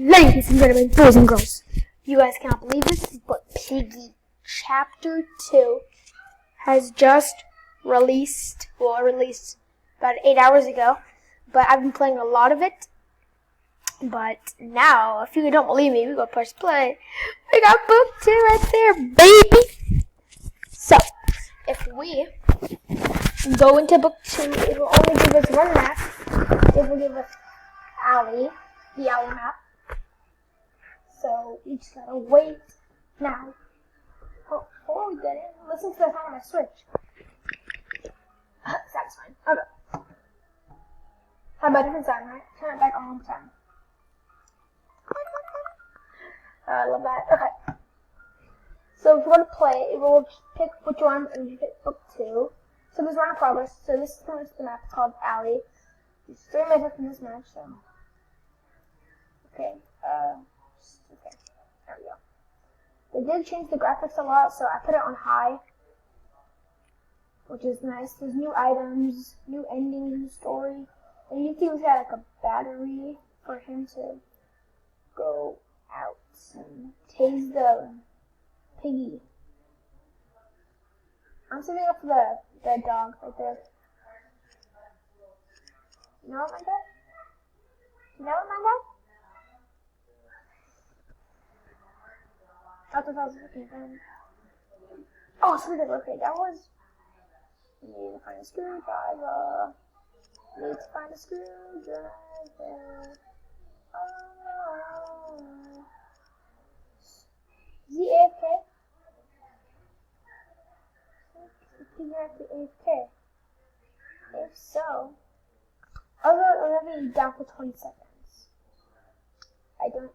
Ladies and gentlemen, boys and girls, you guys cannot believe this, but Piggy Chapter 2 has just released, released about 8 hours ago, but I've been playing a lot of it. But now, if you don't believe me, we go press play. We got book 2 right there, baby! So, if we go into book 2, it will only give us one map. It will give us the alley map. So, we just gotta wait now. Before we get in, listen to the sound of my switch. Satisfying. Okay. How about a different sound, right? Turn it back on one more time. I love that. Okay. So if you want to play, it will pick which one and you hit book 2. So there's round of progress. So this is the map. It's called Alley. There's 3 minutes in this match, so. Okay. Okay. There we go. They did change the graphics a lot, so I put it on high, which is nice. There's new items, new ending, new story. And you can see like a battery for him to go out and tase the piggy. I'm saving up for the dog right there. You know what, my dad? You know what, my dad? I thought that was looking fun. Oh, screwdriver. Okay, that was. We need to find a screwdriver. Need to find a screwdriver. Is he AFK? Is he AFK? If so, I'm gonna be down for 20 seconds. I don't know.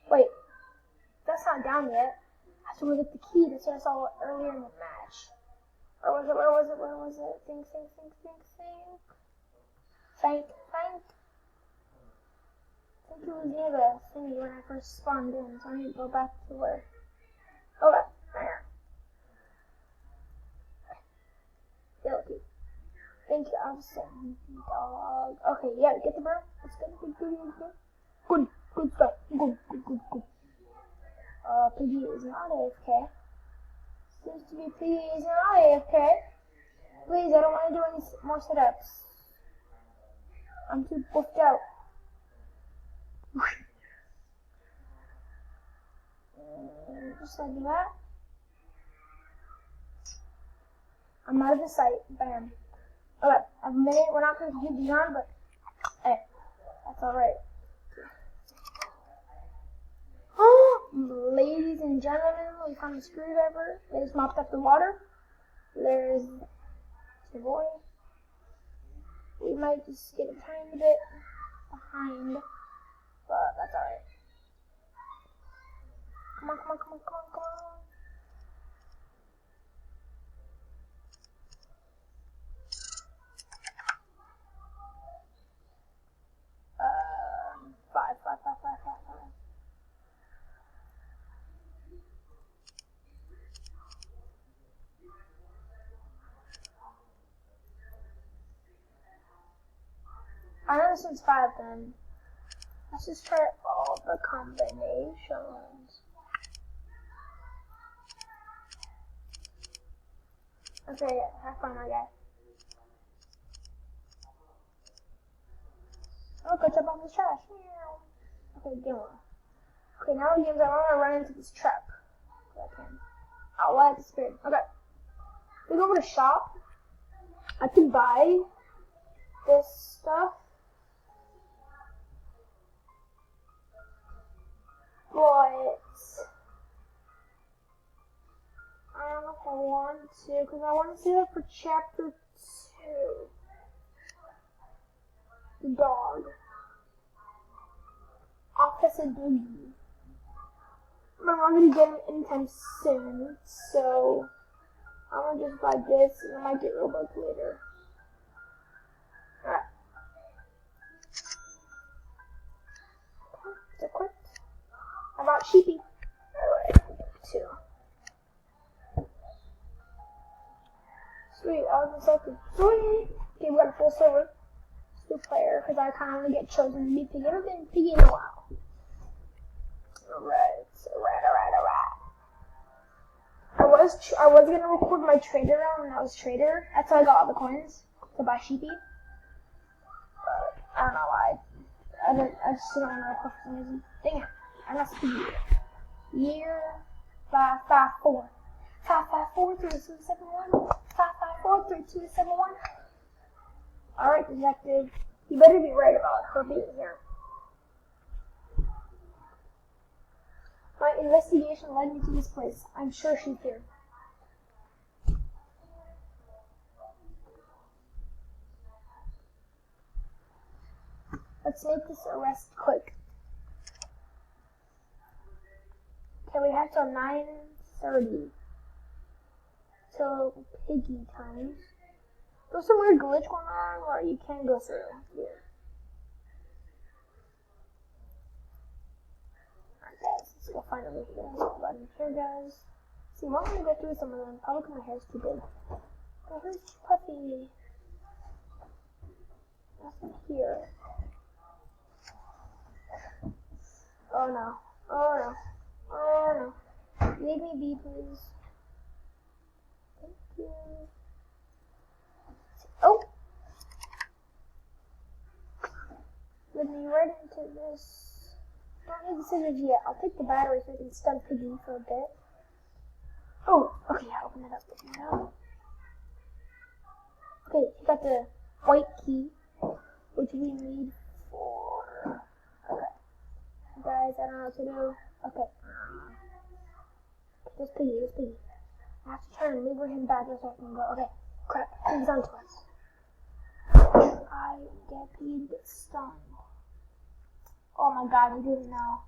Wait, that's not down yet. I have to go get the key. That's what I saw earlier in the match. Where was it? Think. Thank. I think it was near the thingy when I first spawned in, so I need to go back to where. Oh, there. Okay. Thank you, officer. Dog. Okay, yeah, get the bird. That's good. Good stuff. Good. Piggy is not AFK. Seems to be Piggy is not AFK. Please, I don't want to do any more sit-ups. I'm too booked out. Just like that. I'm out of the sight. Bam. Okay, I've made it. We're not going to hit beyond, but hey, that's alright. Ladies and gentlemen, we found the screwdriver. They just mopped up the water. There's the boy. We might just get a tiny bit behind, but that's alright. Come on. Five. I know this one's 5 then. Let's just try all the combinations. Okay, have fun, my guy. Oh, go jump off this trash. Okay, game on. Okay, now the games I want to run into this trap. If I can. Oh, why I disappeared. Okay. We go over to shop. I can buy this stuff. But I don't know if I want to, because I want to save it for chapter 2. The dog. Officer Piggy. I'm not going to get him anytime soon, so I'm going to just buy this and I might get Robux later. Alright. So quick. How about Sheepy? Alright, 2. Sweet, I was excited. Sweet! Okay, we got a full silver. 2-player because I kind of want to get chosen to be piggy. I haven't been piggy in a while. Alright. I was gonna record my trader round when I was trader. That's how I got all the coins to buy sheepy. But I don't know why. I just don't want to record for some reason. Dang it. I'm not speedy. Year 554. 554 3271. 554 3271. Alright, detective. You better be right about her being here. My investigation led me to this place. I'm sure she's here. Let's make this arrest quick. Okay, we have till 9:30. Till piggy times. There's some weird glitch going on where you can't go through. Weird. Alright guys, let's go find everything. Button here guys. See, I'm gonna go through some of them. Probably because my hair's too big. Oh, here's Puffy. Nothing here. Oh no. Oh no. Oh no. Leave me be, please. Thank you. Oh! Let me right into this. Don't need the scissors yet. I'll take the battery so I can stun Piggy for a bit. Oh! Okay, yeah, open it up. Okay, you got the white key, which we need for... Okay. Guys, I don't know what to do. Okay. This Piggy. I have to try and lever him back so I can go. Okay. Crap. He's on to us. I get Piggy to get stunned. Oh my god, he didn't know.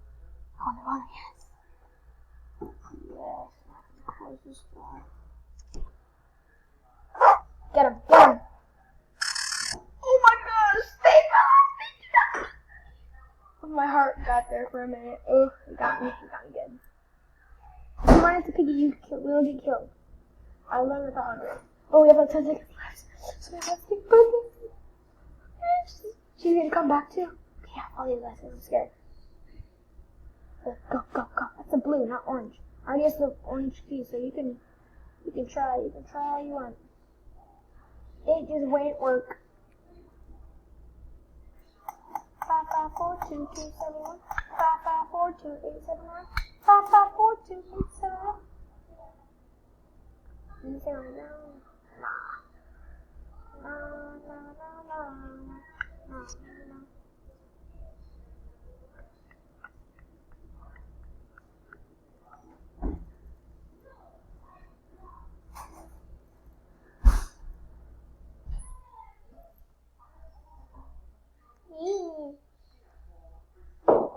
Oh no, yes. Yes. Close this door. Get him. Oh my gosh, stay back. My heart got there for a minute. Oh, it got me good. If you run into Piggy, we'll get killed. I learned with the hard way. Oh, we have like 10 seconds left. So we have to take Piggy. She's gonna come back too. Yeah, I'll leave that. I'm scared. Go. That's a blue, not orange. I already have the orange key, so you can try all you want. It just won't work. 5542271. 5542871. 5542871. No.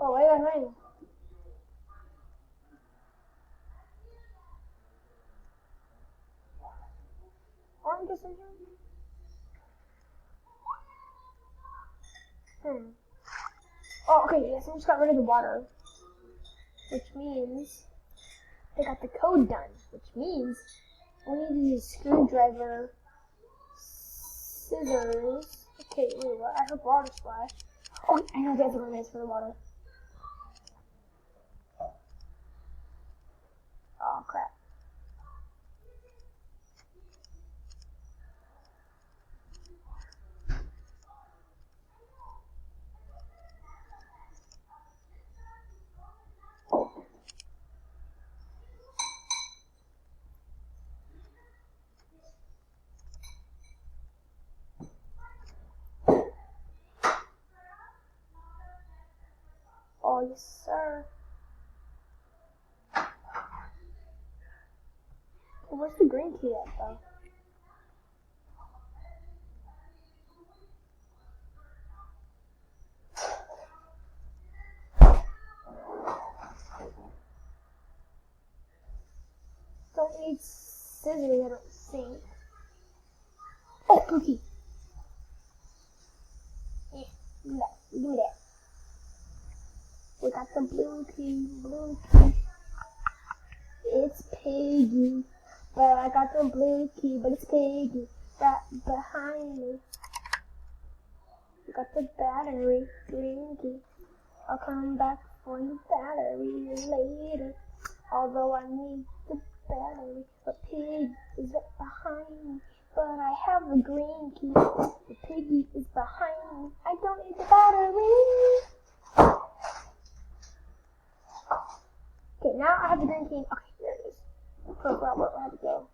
Oh, wait a minute. Orange is in here? Oh, okay, yes, I just got rid of the water. Which means I got the code done. Which means we need to use screwdriver, scissors. Okay, wait, what? I heard water splash. Oh, I know that's what it is for the water. Oh, crap. Oh, yes, sir. Where's the green key at, though? Don't need scissors, I don't think. Oh, cookie. Yeah, give me that. We got the blue key. It's Piggy. But I got the blue key, but it's Piggy right behind me. I got the battery, green key. I'll come back for the battery later. Although I need the battery, the pig is behind me. But I have the green key. The piggy is behind me. I don't need the battery. Okay, now I have the green key. Okay, there it is. Figure out where I have to go.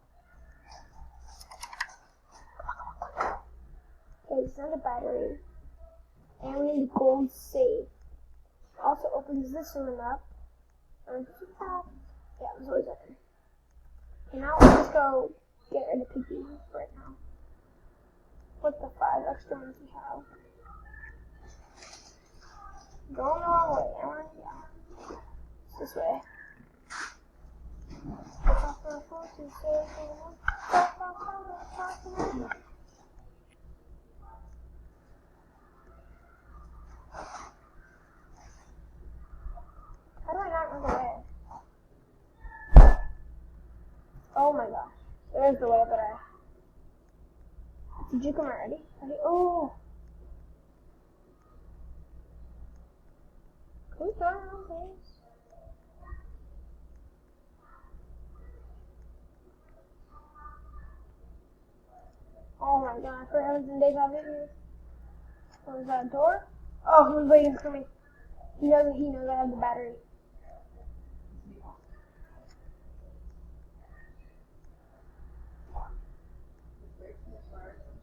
Okay, this is another battery. And we need the gold safe. Also opens this room up. Yeah, this was open. Okay, now let's go get rid of piggy right now. With the 5 extra ones we have. Going the wrong way, yeah. It's this way. How do I not know the way? Oh my gosh. There's the way, but Did you come already? Oh! Can we turn around, please? Oh my god, for heavens and days, I'll be here. What was that, a door? Oh, he's waiting for me. He knows I have the battery.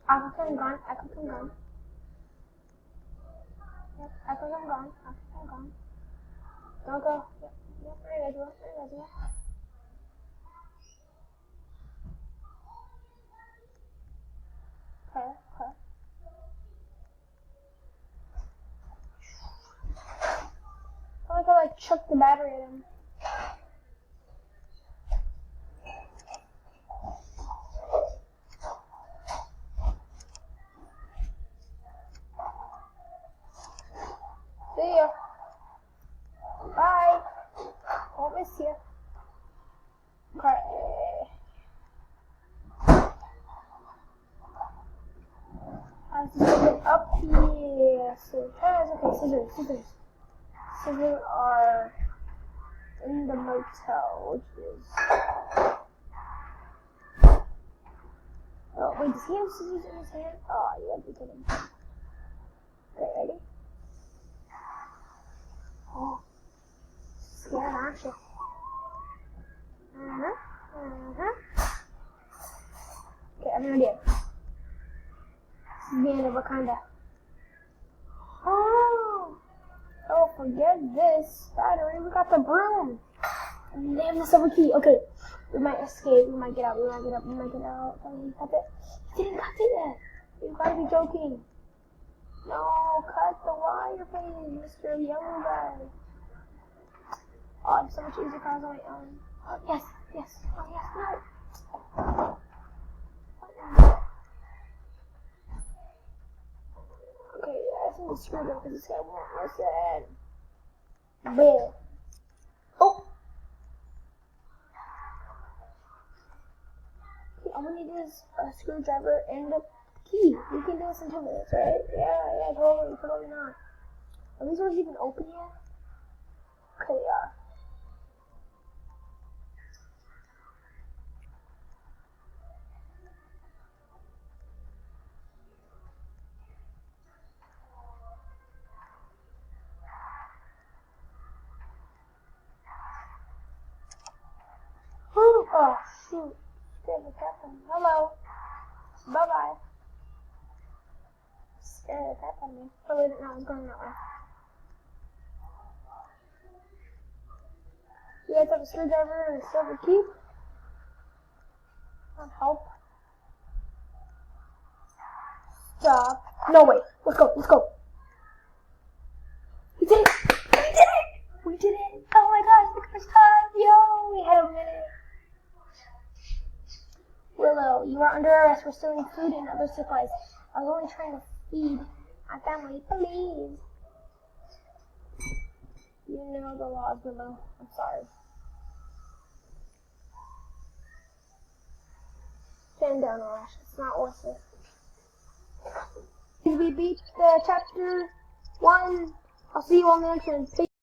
I think I'm gone. Yep, I think I'm gone. Don't go. Yep, I got you. Okay. I like how I chucked the battery at him. See ya. Bye. Won't miss you. Okay. I have to get up here. Okay, scissors. Scissors are in the motel, which is... Oh, wait, does he have scissors in his hand? Oh, you gotta be kidding. Okay, ready? Oh, scared, aren't you? Okay, I'm gonna do it. This is the end of Wakanda. Oh, forget this battery. We got the broom. And they have the silver key. Okay, we might escape. We might get out. That's it. He didn't cut it yet. You gotta be joking. No, cut the wire, please, Mr. Young Guy. Oh, it's so much easier if I was on my own. Oh, yes. Oh, yes, no. Okay, I think the screwdriver because this guy won't listen. Bleh. Oh! Okay, all we need is a screwdriver and a key. We can do this in 2 minutes, right? Yeah, totally not. Are these doors even open yet? Okay, they are. Oh, shoot. Scared the crap out of me. Hello. Bye-bye. Scared the crap out of me. Oh, wait, no, I was going that way. You guys have a screwdriver and a silver key? That'll help. Stop. No, wait. Let's go. We did it! Oh my gosh, the first time! Yo, we had a minute. Willow, you are under arrest for stealing food and other supplies. I was only trying to feed my family. Please. You know the laws, Willow. I'm sorry. Stand down, Rash. It's not worth it. and we beat the chapter 1. I'll see you on the next one.